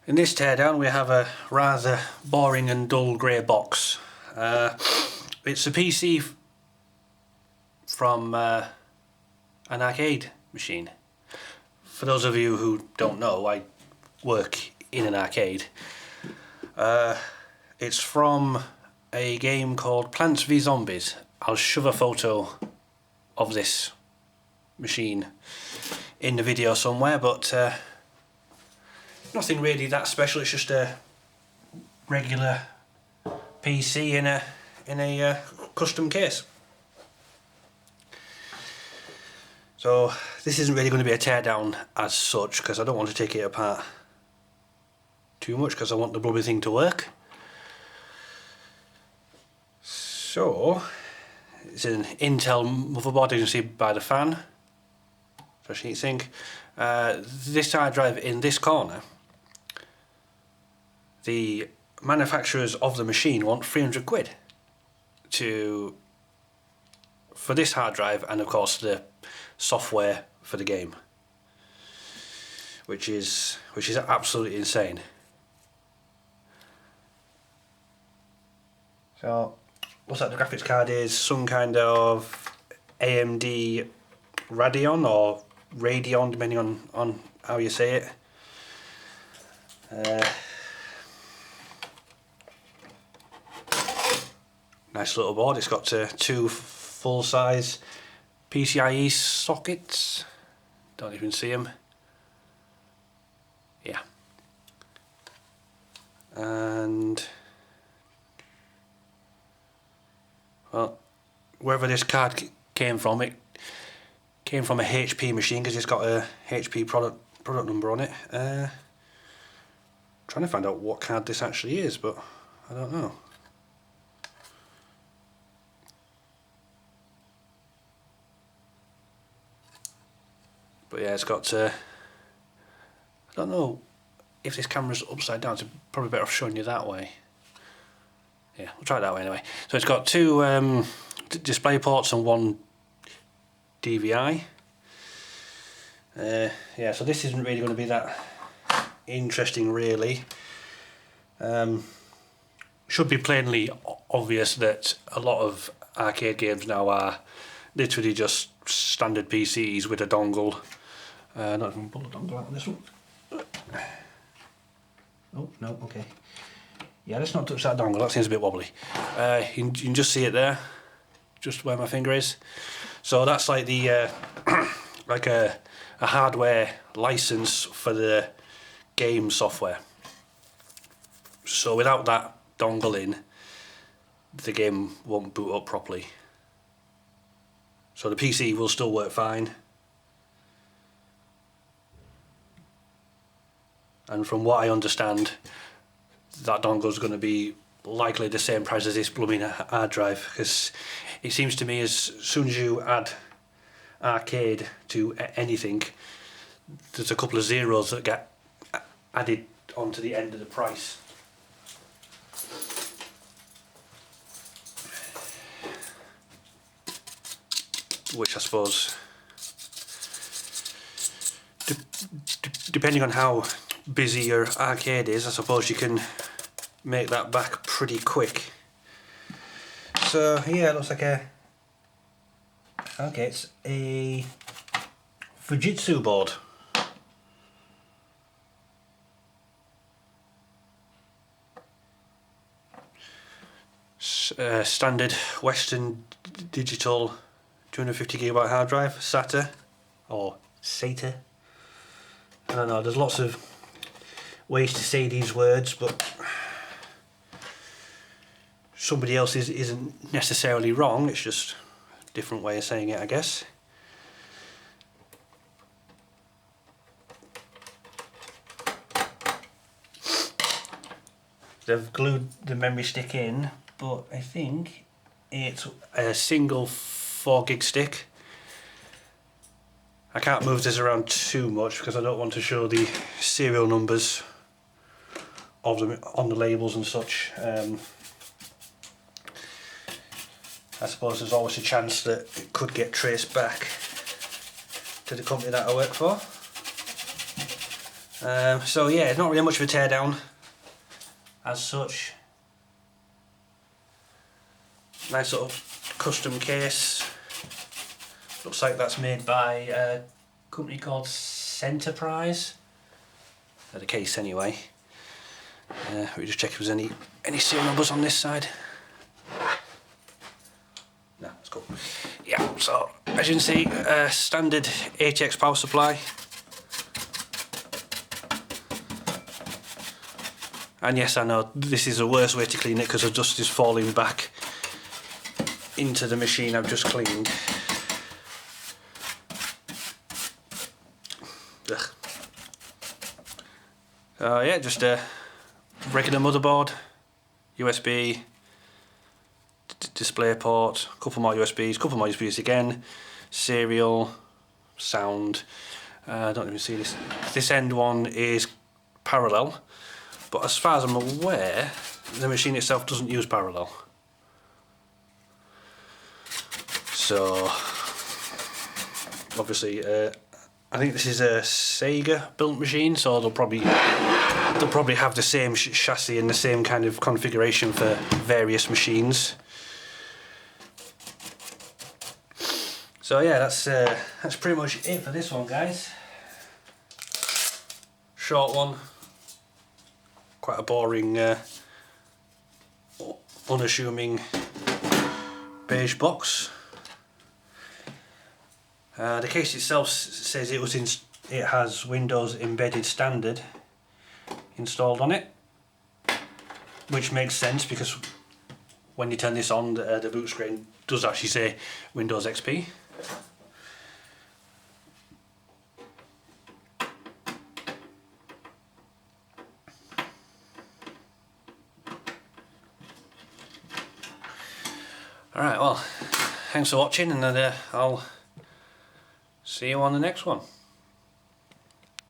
In this teardown we have a rather boring and dull grey box. It's a PC from an arcade machine. For those of you who don't know, I work in an arcade. It's from a game called Plants v Zombies. I'll shove a photo of this machine in the video somewhere, but nothing really that special. It's just a regular PC in a custom case. So this isn't really going to be a teardown as such, because I don't want to take it apart too much, because I want the bloody thing to work. So it's an Intel motherboard, you can see by the fan, fresh heatsink. This hard drive in this corner, the manufacturers of the machine want 300 quid for this hard drive, and of course the software for the game, which is absolutely insane. So what's that? The graphics card is some kind of AMD Radeon or Radeon, depending on how you say it. Nice little board. It's got two full-size PCIe sockets. Don't even see them. Yeah. And well, wherever this card came from, it came from a HP machine, because it's got a HP product number on it. Trying to find out what card this actually is, but I don't know. But yeah, it's got, I don't know if this camera's upside down, so probably better off showing you that way. Yeah, we'll try it that way anyway. So it's got two display ports and one DVI. Yeah, so this isn't really going to be that interesting really. Should be plainly obvious that a lot of arcade games now are literally just standard PCs with a dongle. Not even pull the dongle out on this one. Oh, no, okay. Yeah, let's not touch that dongle, that seems a bit wobbly. You can just see it there, just where my finger is. So that's like the like a hardware license for the game software. So without that dongle in, the game won't boot up properly. So the PC will still work fine. And from what I understand, that dongle is going to be likely the same price as this blooming hard drive, because it seems to me as soon as you add arcade to anything, there's a couple of zeros that get added onto the end of the price. Which I suppose, depending on how busy your arcade is, I suppose you can make that back pretty quick. So yeah, it looks like it's a Fujitsu board. Standard Western Digital 250GB hard drive, SATA or SATA. I don't know, there's lots of ways to say these words, but somebody else isn't necessarily wrong, it's just a different way of saying it, I guess. They've glued the memory stick in, but I think it's a single 4GB stick. I can't move this around too much because I don't want to show the serial numbers of them on the labels and such. I suppose there's always a chance that it could get traced back to the company that I work for. So yeah, it's not really much of a teardown as such. Nice little custom case. Looks like that's made by a company called Centerprise. The case anyway. We just check if there's any serial numbers on this side. No, that's cool. Yeah, so as you can see, standard HX power supply. And yes, I know this is the worst way to clean it because the dust is falling back into the machine I've just cleaned. Ugh. Yeah, just a regular motherboard, USB, display port, a couple more USBs, couple more USBs again, serial, sound. I don't even see this. This end one is parallel, but as far as I'm aware, the machine itself doesn't use parallel. So obviously, I think this is a Sega built machine, so they'll probably have the same chassis and the same kind of configuration for various machines. So yeah, that's pretty much it for this one, guys. Short one, quite a boring, unassuming beige box. The case itself says it has Windows Embedded Standard installed on it, which makes sense because when you turn this on, the boot screen does actually say Windows XP. Alright, well, thanks for watching, and I'll see you on the next one.